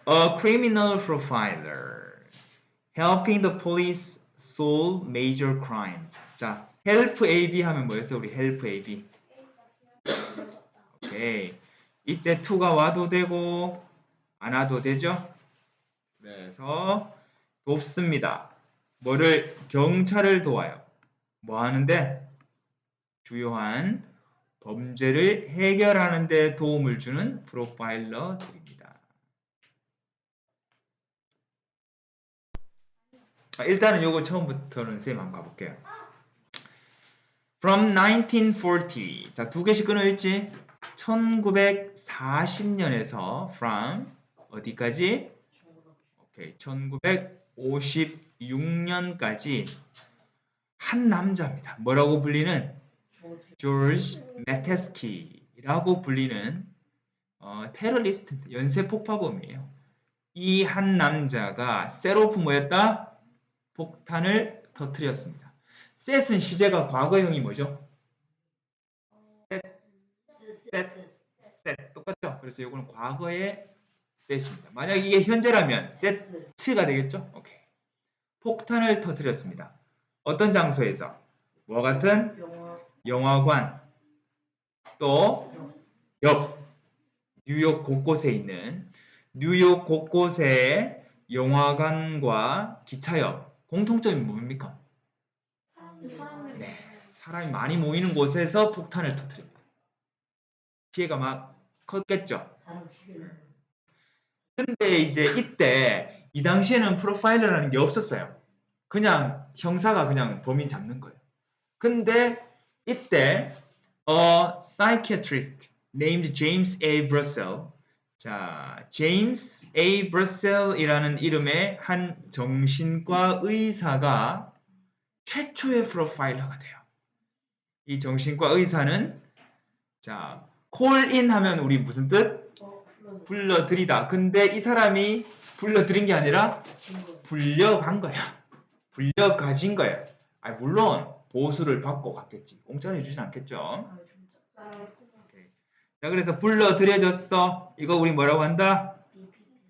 A criminal profiler helping the police solve major crimes. 자, help AB 하면 뭐였어? 우리 help AB. 오케이. 이때 to가 와도 되고 안 와도 되죠? 그래서 돕습니다. 뭐를? 경찰을 도와요. 뭐 하는데? 주요한 범죄를 해결하는 데 도움을 주는 프로파일러들입니다. 일단은 요거 처음부터는 쌤 한번 가볼게요. From 1940. 자, 두 개씩 끊어있지? 1940년에서 from 어디까지? 오케이. 1956년까지 한 남자입니다. 뭐라고 불리는? 조지 메테스키라고 불리는 테러리스트, 연쇄 폭파범이에요. 이 한 남자가 셋오프 뭐였다? 폭탄을 터뜨렸습니다. 셋은 시제가 과거형이 뭐죠? 셋 똑같죠? 그래서 이거는 과거의 셋입니다. 만약 이게 현재라면 셋가 되겠죠? 오케이. 폭탄을 터뜨렸습니다. 어떤 장소에서? 뭐 같은? 영화관, 또 역, 뉴욕 곳곳에 있는 뉴욕 곳곳의 영화관과 기차역 공통점이 뭡니까? 네, 사람이 많이 모이는 곳에서 폭탄을 터뜨립니다. 피해가 막 컸겠죠. 근데 이제 이때 이 당시에는 프로파일러라는 게 없었어요. 그냥 형사가 그냥 범인 잡는 거예요. 근데 이때 psychiatrist named James A. Brussell. 자, James A. Brussell이라는 이름의 한 정신과 의사가 최초의 프로파일러가 돼요. 이 정신과 의사는 자, 콜인 하면 우리 무슨 뜻? 불러들이다. 근데 이 사람이 불러들인 게 아니라 불려간 거야. 불려가진 거예요. 아, 물론 보수를 받고 갔겠지. 공짜로 해주진 않겠죠. 자, 그래서 불러들여졌어. 이거 우리 뭐라고 한다?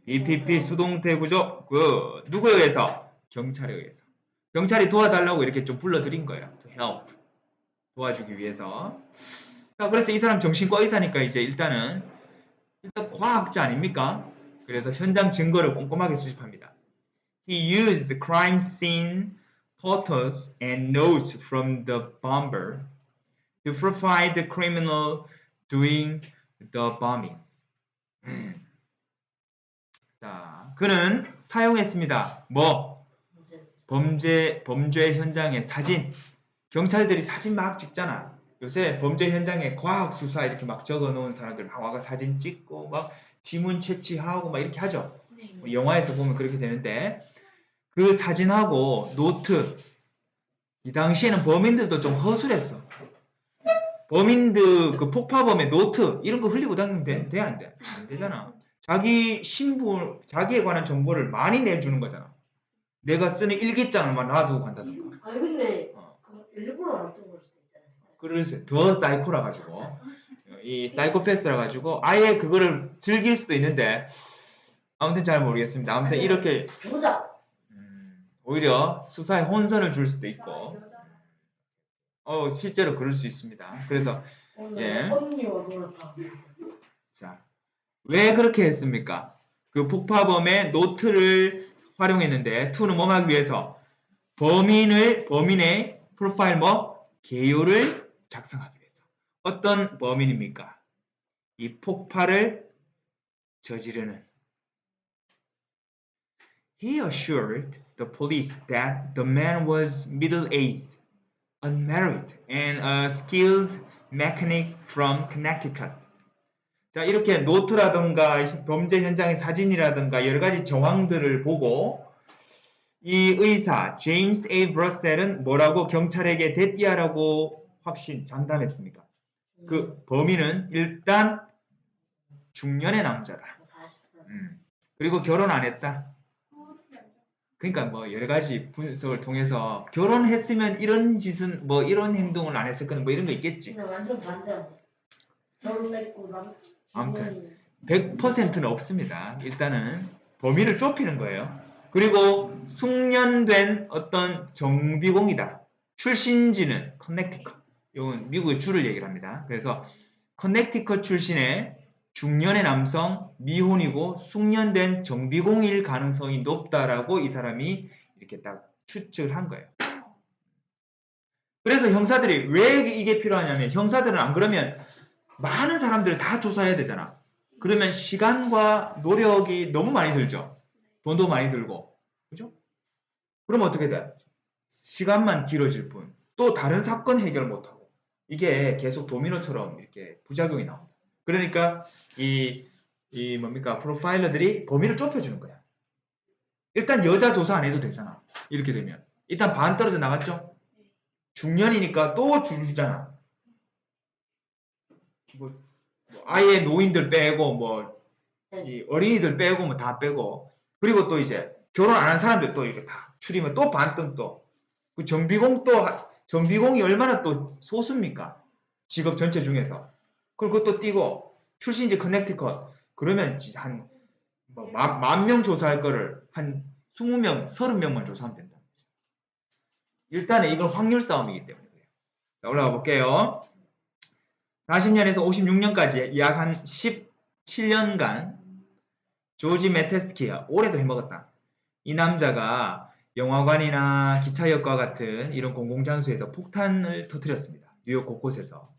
BPP 수동태 구조. 그 누구에 의해서? 경찰에 의해서. 경찰이 도와달라고 이렇게 좀 불러들인 거예요. To help. 도와주기 위해서. 자, 그래서 이 사람 정신과 의사니까 이제 일단 과학자 아닙니까? 그래서 현장 증거를 꼼꼼하게 수집합니다. He used crime scene photos and notes from the bomber to profile the criminal doing the bombing. 자, 그는 사용했습니다. 뭐? 범죄 현장의 사진. 경찰들이 사진 막 찍잖아. 요새 범죄 현장에 과학 수사 이렇게 막 적어 놓은 사람들 막 와가 사진 찍고 막 지문 채취하고 막 이렇게 하죠. 영화에서 보면 그렇게 되는데 그 사진하고 노트. 이 당시에는 범인들도 좀 허술했어. 범인들 그 폭파범의 노트 이런 거 흘리고 다니면 돼? 안 돼? 안 되잖아. 자기 신분, 자기에 관한 정보를 많이 내주는 거잖아. 내가 쓰는 일기장을 막 놔두고 간다든가. 아니 근데 일부러 안 쓰는 걸 수도 있잖아요. 그래서 더 사이코라 가지고 이 사이코패스라 가지고 아예 그거를 즐길 수도 있는데 아무튼 잘 모르겠습니다. 아무튼 이렇게 오히려 수사에 혼선을 줄 수도 있고 실제로 그럴 수 있습니다. 그래서 언니와 놀았다. 자, 왜 그렇게 했습니까? 그 폭파범의 노트를 활용했는데 to는 뭐 하기 위해서? 범인의 프로파일 개요를 작성하기 위해서. 어떤 범인입니까? 이 폭파를 저지르는. He assured the police that the man was middle-aged, unmarried, and a skilled mechanic from Connecticut. 자, 이렇게 노트라든가 범죄 현장의 사진이라든가 여러 가지 정황들을 보고 이 의사 제임스 A. 브러셀은 뭐라고 경찰에게 대띠하라고 장담했습니까? 그 범인은 일단 중년의 남자다. 그리고 결혼 안 했다. 그러니까 뭐 여러 가지 분석을 통해서 결혼했으면 이런 짓은 뭐 이런 행동을 안 했을 거는 뭐 이런 거 있겠지. 완전 반대. 결혼했고 아무튼 100%는 없습니다. 일단은 범위를 좁히는 거예요. 그리고 숙련된 어떤 정비공이다. 출신지는 커넥티컷. 이건 미국의 주를 얘기를 합니다. 그래서 커넥티컷 출신의 중년의 남성, 미혼이고 숙련된 정비공일 가능성이 높다라고 이 사람이 이렇게 딱 추측을 한 거예요. 그래서 형사들이 왜 이게 필요하냐면 형사들은 안 그러면 많은 사람들을 다 조사해야 되잖아. 그러면 시간과 노력이 너무 많이 들죠. 돈도 많이 들고. 그죠? 그럼 어떻게 돼? 시간만 길어질 뿐. 또 다른 사건 해결 못하고. 이게 계속 도미노처럼 이렇게 부작용이 나옵니다. 그러니까 이 뭡니까? 프로파일러들이 범위를 좁혀주는 거야. 일단 여자 조사 안 해도 되잖아. 이렇게 되면. 일단 반 떨어져 나갔죠? 중년이니까 또 줄주잖아. 뭐 아예 노인들 빼고 뭐 이 어린이들 빼고 뭐 다 빼고 그리고 또 이제 결혼 안 한 사람들 또 이렇게 다 추리면 또 반등 또 그 정비공 또 정비공이 얼마나 또 소수입니까? 직업 전체 중에서 그리고 그것도 띄고 출신지 커넥티컷 그러면 한 뭐 만 명 조사할 거를 한 20명, 30명만 조사하면 된다. 일단은 이건 확률 싸움이기 때문에 그래요. 자, 올라가 볼게요. 40년에서 56년까지 약 한 17년간 조지 메테스키야 올해도 해먹었다. 이 남자가 영화관이나 기차역과 같은 이런 공공장소에서 폭탄을 터뜨렸습니다. 뉴욕 곳곳에서.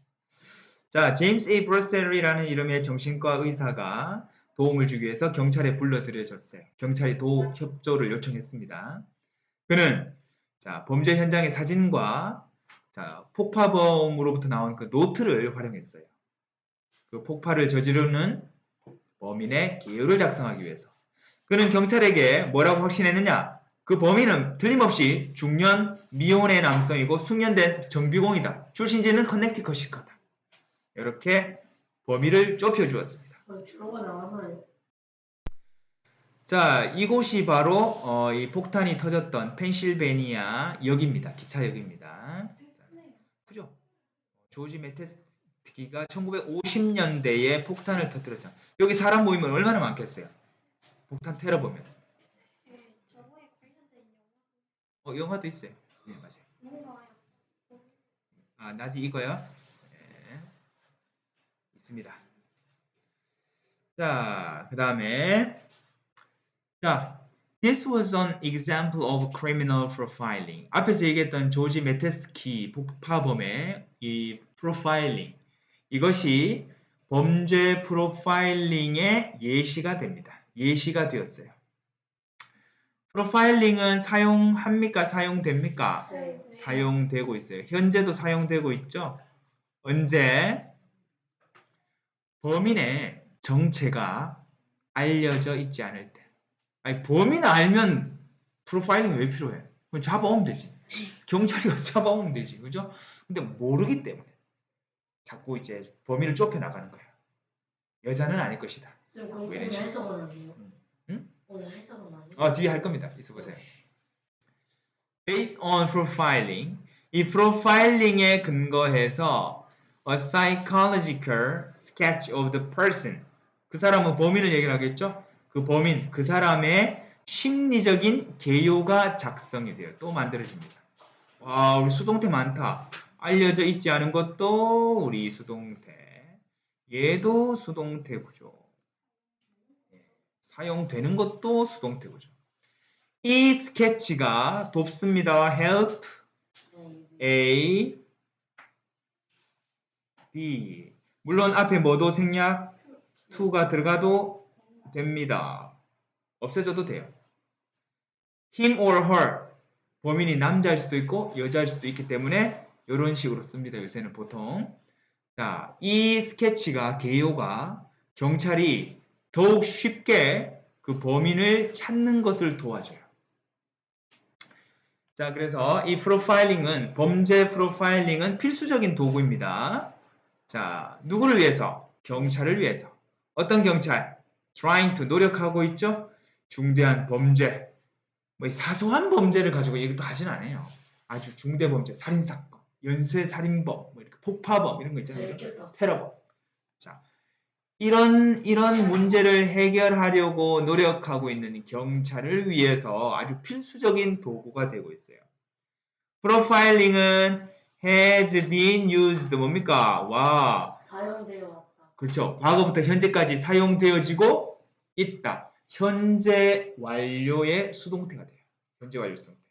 자, 제임스 A. 브러셀이라는 이름의 정신과 의사가 도움을 주기 위해서 경찰에 불러들여졌어요. 경찰이 협조를 요청했습니다. 그는 자, 범죄 현장의 사진과 자, 폭파범으로부터 나온 그 노트를 활용했어요. 그 폭발을 저지르는 범인의 기호를 작성하기 위해서. 그는 경찰에게 뭐라고 확신했느냐? 그 범인은 틀림없이 중년 미혼의 남성이고 숙련된 정비공이다. 출신지는 커넥티컷일 거다. 이렇게 범위를 좁혀주었습니다. 주로가 나와서요. 자, 이곳이 바로 이 폭탄이 터졌던 펜실베니아 역입니다. 기차역입니다. 그죠? 조지 메테스키가 1950년대에 폭탄을 터뜨렸다. 여기 사람 모이면 얼마나 많겠어요? 폭탄 테러 보면서. 저거에 관련된 영화. 영화도 있어요. 네, 맞아요. 뭔가요? 아, 낮이 이거요? 네, 있습니다. 자, 그 다음에 자, this was an example of criminal profiling. 앞에서 얘기했던 조지 메테스키 폭파범의 이 프로파일링 이것이 범죄 프로파일링의 예시가 됩니다. 예시가 되었어요. 프로파일링은 사용합니까? 사용됩니까? 네. 사용되고 있어요. 현재도 사용되고 있죠? 언제? 범인의 정체가 알려져 있지 않을 때. 아니, 범인을 알면 프로파일링이 왜 필요해? 그럼 잡아오면 되지. 경찰이 가서 잡아오면 되지. 그죠? 근데 모르기 때문에 자꾸 이제 범위를 좁혀나가는 거야. 여자는 아닐 것이다. 오늘 해석은 아니에요? 응? 오늘 해석은 아니에요? 뒤에 할 겁니다. 있어 보세요. Based on profiling, 이 프로파일링에 근거해서 a psychological sketch of the person. 그 사람은 범인을 얘기를 하겠죠? 그 범인, 그 사람의 심리적인 개요가 작성이 돼요. 또 만들어집니다. 와, 우리 수동태 많다. 알려져 있지 않은 것도 우리 수동태. 얘도 수동태 구조. 사용되는 것도 수동태 구조. 이 스케치가 돕습니다. help A, B. 물론 앞에 뭐도 생략 to가 들어가도 됩니다. 없애줘도 돼요. him or her. 범인이 남자일 수도 있고 여자일 수도 있기 때문에 이런 식으로 씁니다. 요새는 보통. 자, 이 스케치가 개요가 경찰이 더욱 쉽게 그 범인을 찾는 것을 도와줘요. 자, 그래서 이 프로파일링은 범죄 프로파일링은 필수적인 도구입니다. 자, 누구를 위해서? 경찰을 위해서. 어떤 경찰? trying to 노력하고 있죠. 중대한 범죄, 뭐 사소한 범죄를 가지고 얘기도 하진 않아요. 아주 중대 범죄, 살인 사건, 연쇄 살인범, 뭐 이렇게 폭파범 이런 거 있잖아요. 테러범. 자, 이런 문제를 해결하려고 노력하고 있는 경찰을 위해서 아주 필수적인 도구가 되고 있어요. 프로파일링은 has been used 뭡니까? 와, 사용되어 왔다. 그렇죠. 과거부터 현재까지 사용되어지고 있다. 현재 완료의 수동태가 돼요. 현재 완료 수동태.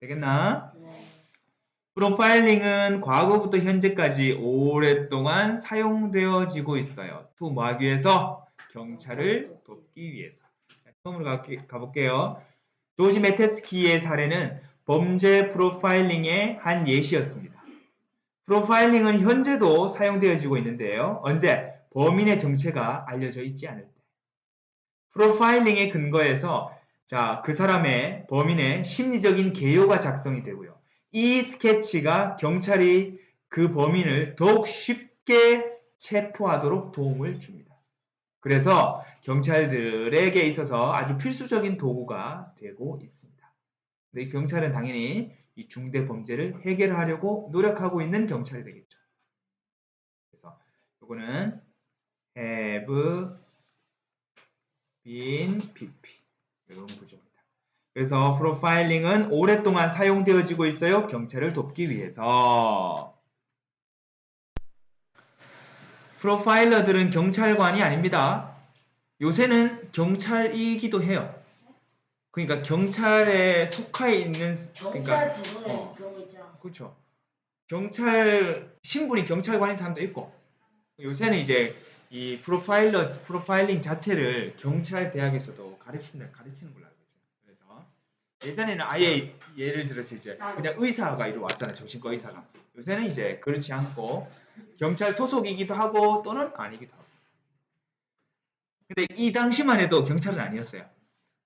되겠나? 네. 프로파일링은 과거부터 현재까지 오랫동안 사용되어지고 있어요. to 뭐 하기 위해서? 경찰을 돕기 위해서. 자, 처음으로 가볼게요. 조지 메테스키의 사례는 범죄 프로파일링의 한 예시였습니다. 프로파일링은 현재도 사용되어지고 있는데요. 언제? 범인의 정체가 알려져 있지 않을 때. 프로파일링의 근거에서 자, 그 사람의 범인의 심리적인 개요가 작성이 되고요. 이 스케치가 경찰이 그 범인을 더욱 쉽게 체포하도록 도움을 줍니다. 그래서 경찰들에게 있어서 아주 필수적인 도구가 되고 있습니다. 근데 경찰은 당연히 이 중대 범죄를 해결하려고 노력하고 있는 경찰이 되겠죠. 그래서 이거는 have been pp 이런 구조입니다. 그래서 프로파일링은 오랫동안 사용되어지고 있어요. 경찰을 돕기 위해서. 프로파일러들은 경찰관이 아닙니다. 요새는 경찰이기도 해요. 그러니까 경찰에 속해 있는 경찰 그러니까 부분에 그런 거 있잖아. 그렇죠. 경찰 신분이 경찰관인 사람도 있고 요새는 이제 이 프로파일링 자체를 경찰 대학에서도 가르치는 걸로 알고 있어요. 그래서 예전에는 아예 예를 들어서 이제 그냥 의사가 이리 왔잖아요. 정신과 의사가. 요새는 이제 그렇지 않고 경찰 소속이기도 하고 또는 아니기도 하고. 근데 이 당시만 해도 경찰은 아니었어요.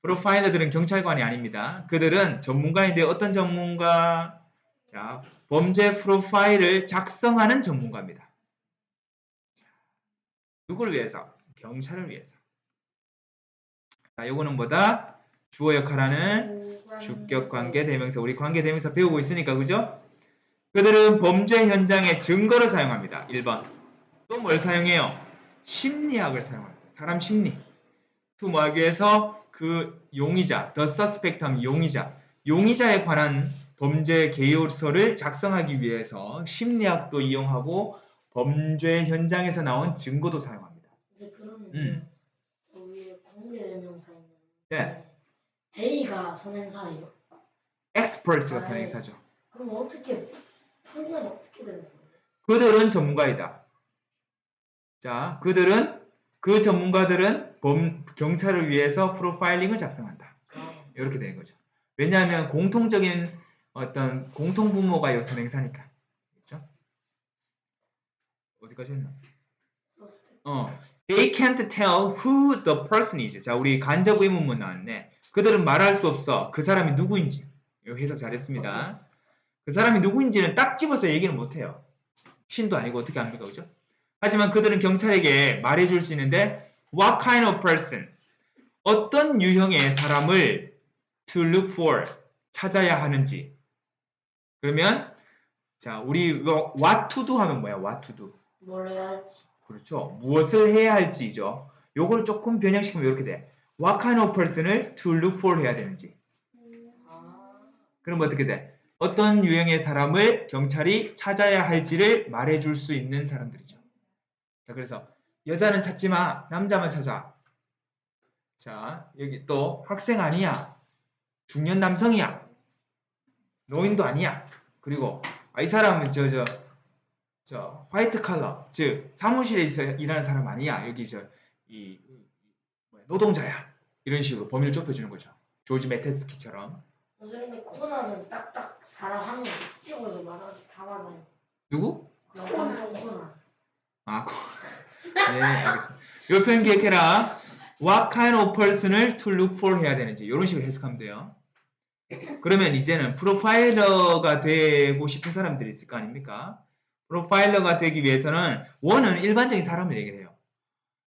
프로파일러들은 경찰관이 아닙니다. 그들은 전문가인데 어떤 전문가? 자, 범죄 프로파일을 작성하는 전문가입니다. 누구를 위해서? 경찰을 위해서. 자, 요거는 뭐다? 주어 역할하는 주격 관계 대명사. 우리 관계 대명사 배우고 있으니까 그죠? 그들은 범죄 현장의 증거를 사용합니다. 1번. 또 뭘 사용해요? 심리학을 사용합니다. 사람 심리. to 뭐 하기 위해서 그 용의자, the suspect 하면 용의자에 관한 범죄 개요서를 작성하기 위해서 심리학도 이용하고 범죄 현장에서 나온 증거도 사용합니다. 이제 그러면 위에 관계대명사 있는 네. 대의가 선행사예요. expert가 아, 네. 선행사죠. 그럼 어떻게 풀면 어떻게 되는 거예요? 그들은 전문가이다. 자, 그 전문가들은 경찰을 위해서 프로파일링을 작성한다. 이렇게 되는 거죠. 왜냐하면 공통적인 어떤 공통분모가 요 선행사니까. 그렇죠? 어디까지 했나? They can't tell who the person is. 자, 우리 간접 의문문 나왔네. 그들은 말할 수 없어. 그 사람이 누구인지. 이거 해석 잘했습니다. 그 사람이 누구인지는 딱 집어서 얘기는 못해요. 신도 아니고 어떻게 합니까? 그죠? 하지만 그들은 경찰에게 말해줄 수 있는데 What kind of person? 어떤 유형의 사람을 to look for 찾아야 하는지. 그러면 자, 우리 what to do 하면 뭐야? what to do. 뭘 해야 할지. 그렇죠. 무엇을 해야 할지죠. 요걸 조금 변형시키면 이렇게 돼. What kind of person을 to look for 해야 되는지. 그럼 어떻게 돼? 어떤 유형의 사람을 경찰이 찾아야 할지를 말해줄 수 있는 사람들이죠. 자, 그래서 여자는 찾지 마. 남자만 찾아. 자, 여기 또 학생 아니야. 중년 남성이야. 노인도 아니야. 그리고 이 사람은 저 화이트 칼러, 즉 사무실에 일하는 사람 아니야. 여기 이 노동자야. 이런 식으로 범위를 좁혀주는 거죠. 조지 메테스키처럼. 선생님 코난은 딱딱 사람 한 명 찍어서 말하기 다 맞아요. 누구? 영상적 코난. 네, 알겠습니다. 이 표현 기억해라. What kind of person을 to look for 해야 되는지 이런 식으로 해석하면 돼요. 그러면 이제는 프로파일러가 되고 싶은 사람들이 있을 거 아닙니까? 프로파일러가 되기 위해서는 원은 일반적인 사람을 얘기를 해요.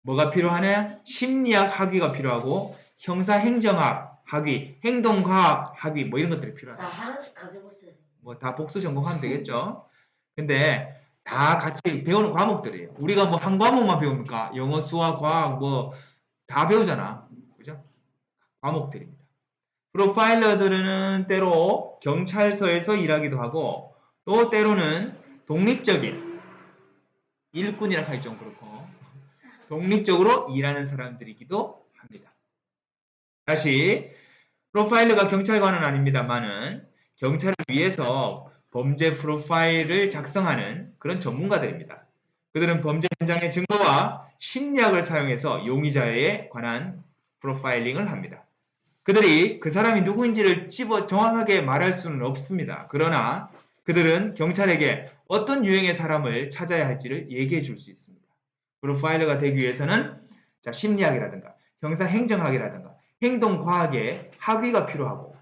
뭐가 필요하냐? 심리학 학위가 필요하고 형사행정학 학위, 행동과학 학위 뭐 이런 것들이 필요하다. 나 하나씩 가지고 있어야 돼. 뭐 다 복수 전공하면 되겠죠. 근데 다 같이 배우는 과목들이에요. 우리가 뭐 한 과목만 배웁니까? 영어, 수학, 과학 뭐 다 배우잖아. 그죠? 과목들입니다. 프로파일러들은 때로 경찰서에서 일하기도 하고 또 때로는 독립적인 일꾼이라 하기 좀 그렇고 독립적으로 일하는 사람들이기도 합니다. 다시 프로파일러가 경찰관은 아닙니다만은 경찰을 위해서 범죄 프로파일을 작성하는 그런 전문가들입니다. 그들은 범죄 현장의 증거와 심리학을 사용해서 용의자에 관한 프로파일링을 합니다. 그들이 그 사람이 누구인지를 정확하게 말할 수는 없습니다. 그러나 그들은 경찰에게 어떤 유형의 사람을 찾아야 할지를 얘기해 줄 수 있습니다. 프로파일러가 되기 위해서는 심리학이라든가 형사행정학이라든가 행동과학의 학위가 필요하고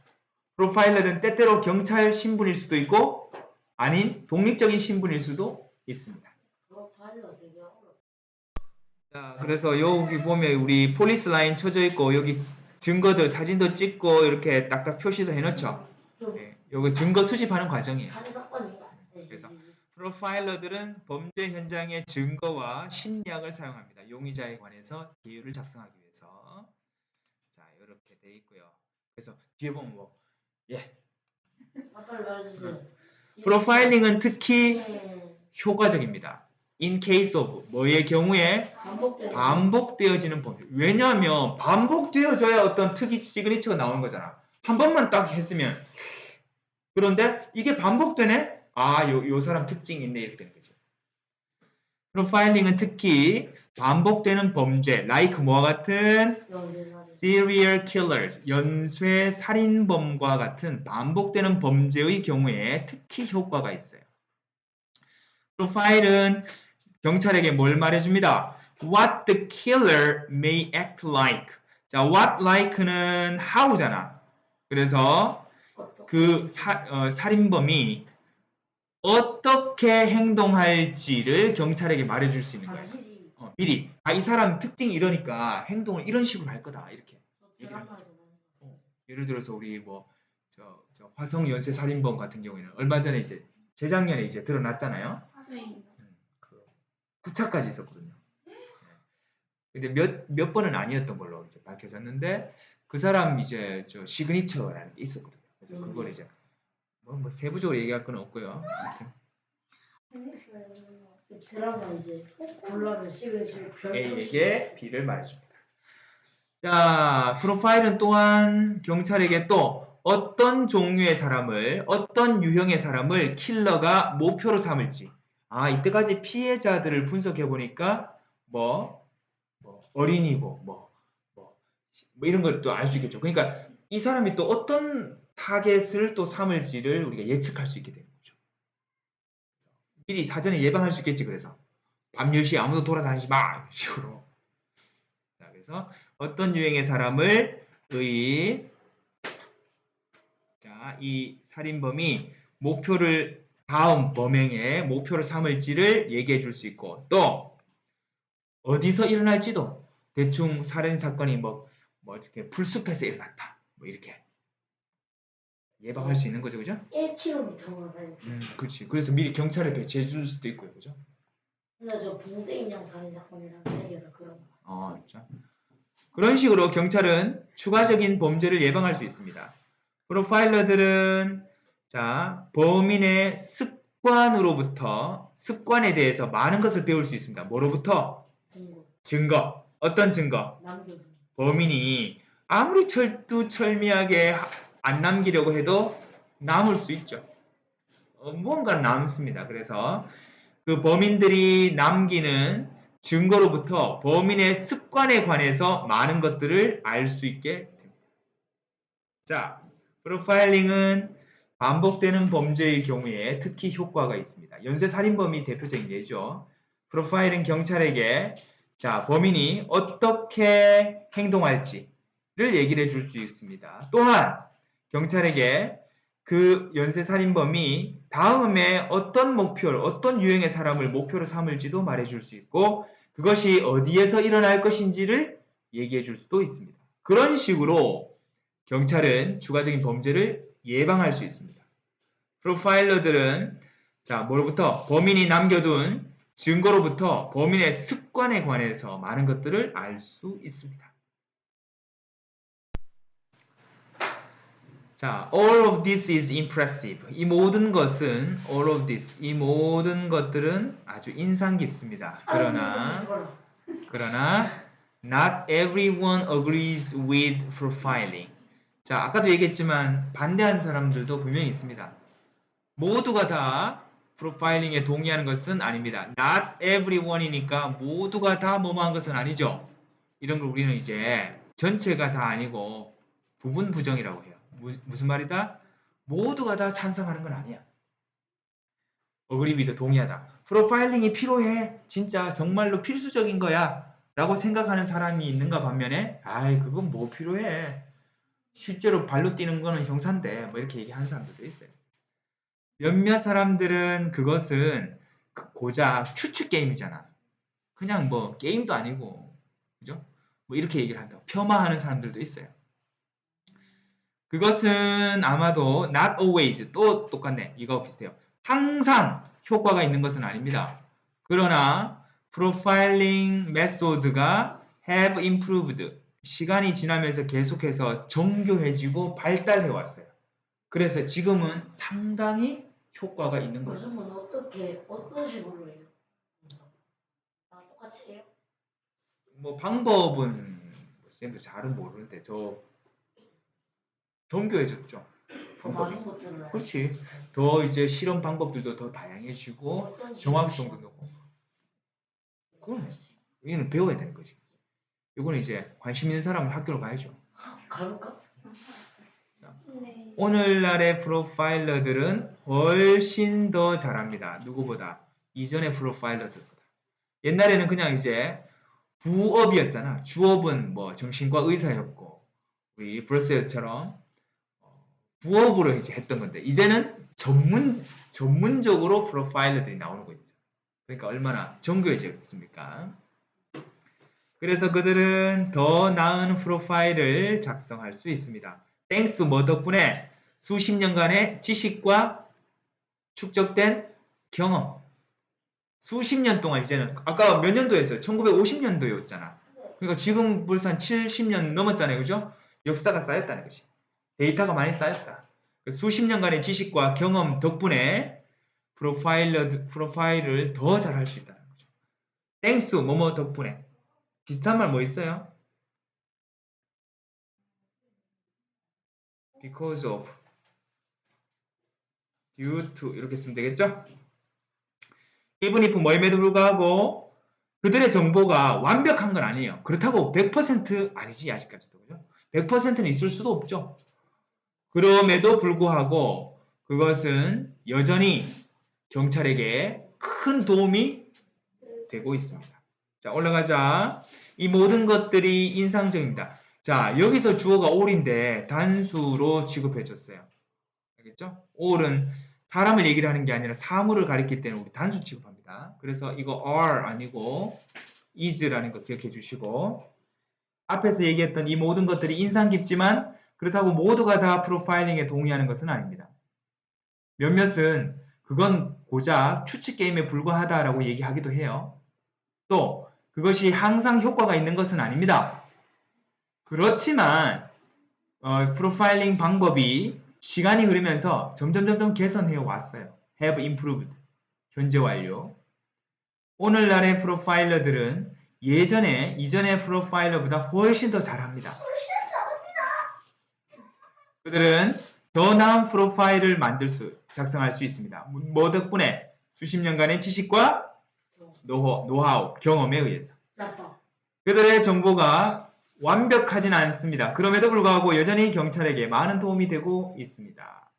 프로파일러는 때때로 경찰 신분일 수도 있고 아닌 독립적인 신분일 수도 있습니다. 프로파일러 되게 어렵다. 자, 그래서 여기 보면 우리 폴리스 라인 쳐져 있고 여기 증거들 사진도 찍고 이렇게 딱딱 표시도 해놓죠. 네, 요거 증거 수집하는 과정이에요. 살인사건인가? 네. 그래서 프로파일러들은 범죄 현장의 증거와 심리학을 사용합니다. 용의자에 관해서 기율을 작성하기 위해서. 자, 이렇게 돼 있고요. 그래서 뒤에 보면 뭐 빨리 말해주세요. 프로파일링은 특히 네. 효과적입니다. In case of 뭐의 경우에 반복되어지는 범죄. 왜냐하면 반복되어져야 어떤 특이 시그니처가 나오는 거잖아. 한 번만 딱 했으면 그런데 이게 반복되네? 아, 요 사람 특징이 있네 이렇게 되는 거죠. 프로파일링은 특히 반복되는 범죄, like 뭐와 같은 serial killers, 연쇄 살인범과 같은 반복되는 범죄의 경우에 특히 효과가 있어요. 프로파일은 경찰에게 뭘 말해줍니다. What the killer may act like. 자, what like는 how잖아. 그래서 그 살인범이 어떻게 행동할지를 경찰에게 말해줄 수 있는 거예요. 미리. 아, 이 사람 특징이 이러니까 행동을 이런 식으로 할 거다. 이렇게. 예를 들어서 우리 뭐 저 화성 연쇄 살인범 같은 경우에는 얼마 전에 이제 재작년에 이제 드러났잖아요. 네. 그 9차까지 있었거든요. 근데 몇 번은 아니었던 걸로 이제 밝혀졌는데 그 사람 이제 저 시그니처라는 게 있었거든요. 그래서 그걸 이제 뭐 세부적으로 얘기할 건 없고요. 아무튼 그 드라마 이제 골라면 시그니처 A에게 B를 말해줍니다. 자, 프로파일은 또한 경찰에게 또 어떤 종류의 사람을, 어떤 유형의 사람을 킬러가 목표로 삼을지. 아, 이때까지 피해자들을 분석해 보니까 뭐 어린이고 뭐 이런 걸 또 알 수 있겠죠. 그러니까 이 사람이 또 어떤 타겟을 또 삼을지를 우리가 예측할 수 있게 되는 거죠. 미리 사전에 예방할 수 있겠지. 그래서 밤 10시에 아무도 돌아다니지 마! 이런 식으로. 자, 그래서 어떤 유형의 사람을 이 살인범이 목표를 다음 범행의 목표를 삼을지를 얘기해 줄 수 있고 또 어디서 일어날지도 대충 살인 사건이 뭐 이렇게 풀숲에서 일어났다. 뭐 이렇게 예방할 수 있는 거죠. 그죠? 1km만 가요. 그렇지. 그래서 미리 경찰에 배치해 줄 수도 있고요. 그죠? 근데 저 봉제 인형 살인 사건이라는 책에서 그런 거. 진짜. 그런 식으로 경찰은 추가적인 범죄를 예방할 수 있습니다. 프로파일러들은 범인의 습관에 대해서 많은 것을 배울 수 있습니다. 뭐로부터? 증거. 어떤 증거? 범인이 아무리 철두철미하게 안 남기려고 해도 남을 수 있죠. 무언가는 남습니다. 그래서 그 범인들이 남기는 증거로부터 범인의 습관에 관해서 많은 것들을 알 수 있게 됩니다. 자, 프로파일링은 반복되는 범죄의 경우에 특히 효과가 있습니다. 연쇄살인범이 대표적인 예죠. 프로파일은 경찰에게 범인이 어떻게 행동할지를 얘기를 해줄 수 있습니다. 또한 경찰에게 그 연쇄살인범이 다음에 어떤 유형의 사람을 목표로 삼을지도 말해줄 수 있고 그것이 어디에서 일어날 것인지를 얘기해 줄 수도 있습니다. 그런 식으로 경찰은 추가적인 범죄를 예방할 수 있습니다. 프로파일러들은 자, 뭐로부터? 범인이 남겨둔 증거로부터 범인의 습관에 관해서 많은 것들을 알 수 있습니다. 자, all of this is impressive. 이 모든 것은 all of this, 이 모든 것들은 아주 인상 깊습니다. 그러나 not everyone agrees with profiling. 자, 아까도 얘기했지만 반대하는 사람들도 분명히 있습니다. 모두가 다 프로파일링에 동의하는 것은 아닙니다. Not everyone이니까 모두가 다 뭐뭐한 것은 아니죠. 이런 걸 우리는 이제 전체가 다 아니고 부분 부정이라고 해요. 무슨 말이다? 모두가 다 찬성하는 건 아니야. agree with 동의하다. 프로파일링이 필요해. 진짜 정말로 필수적인 거야. 라고 생각하는 사람이 있는가 반면에 아이 그건 뭐 필요해. 실제로 발로 뛰는 거는 형사인데 뭐 이렇게 얘기하는 사람들도 있어요. 몇몇 사람들은 그것은 고작 추측 게임이잖아. 그냥 뭐 게임도 아니고, 그죠? 뭐 이렇게 얘기를 한다. 폄하하는 사람들도 있어요. 그것은 아마도 not always 또 똑같네. 이거 비슷해요. 항상 효과가 있는 것은 아닙니다. 그러나 프로파일링 메소드가 have improved 시간이 지나면서 계속해서 정교해지고 발달해 왔어요. 그래서 지금은 상당히 효과가 있는 거죠. 요즘은 어떤 식으로 해요? 다 똑같이 해요? 뭐 방법은 쌤도 잘은 모르는데 저 정교해졌죠. 더 방법이. 많은 것들을 그렇지. 더 이제 실험 방법들도 더 다양해지고 어떤 정확성도 높고. 그럼 이거는 배워야 되는 거지. 이거는 이제 관심 있는 사람은 학교로 가야죠. 가볼까? 네. 오늘날의 프로파일러들은 훨씬 더 잘합니다. 누구보다. 이전의 프로파일러들보다. 옛날에는 그냥 이제 부업이었잖아. 주업은 뭐 정신과 의사였고 우리 브러셀처럼 부업으로 이제 했던 건데 이제는 전문적으로 프로파일러들이 나오는 거죠. 그러니까 얼마나 정교해졌습니까? 그래서 그들은 더 나은 프로파일을 작성할 수 있습니다. 땡스 투 뭐 덕분에 수십 년간의 지식과 축적된 경험. 수십 년 동안 이제는 아까 몇 년도였어요? 1950년도였잖아. 그러니까 지금 벌써 한 70년 넘었잖아요. 그죠? 역사가 쌓였다는 것이. 데이터가 많이 쌓였다. 수십 년간의 지식과 경험 덕분에 프로파일을 더 잘할 수 있다는 거죠. 땡스 뭐뭐 덕분에. 비슷한 말 뭐 있어요? because of, due to 이렇게 쓰면 되겠죠? even if 뭐임에도 불구하고 그들의 정보가 완벽한 건 아니에요. 그렇다고 100% 아니지 아직까지도. 그죠? 100%는 있을 수도 없죠. 그럼에도 불구하고 그것은 여전히 경찰에게 큰 도움이 되고 있습니다. 자, 올라가자. 이 모든 것들이 인상적입니다. 자, 여기서 주어가 all인데 단수로 취급해줬어요. 알겠죠? all은 사람을 얘기를 하는 게 아니라 사물을 가리키기 때문에 우리 단수 취급합니다. 그래서 이거 are 아니고 is라는 거 기억해 주시고 앞에서 얘기했던 이 모든 것들이 인상 깊지만 그렇다고 모두가 다 프로파일링에 동의하는 것은 아닙니다. 몇몇은 그건 고작 추측 게임에 불과하다라고 얘기하기도 해요. 또 그것이 항상 효과가 있는 것은 아닙니다. 그렇지만 프로파일링 방법이 시간이 흐르면서 점점 개선해 왔어요. have improved. 현재 완료. 오늘날의 프로파일러들은 이전의 프로파일러보다 훨씬 더 잘합니다. 그들은 더 나은 프로파일을 작성할 수 있습니다. 뭐 덕분에? 수십 년간의 지식과 노하우, 경험에 의해서. 그들의 정보가 완벽하진 않습니다. 그럼에도 불구하고 여전히 경찰에게 많은 도움이 되고 있습니다.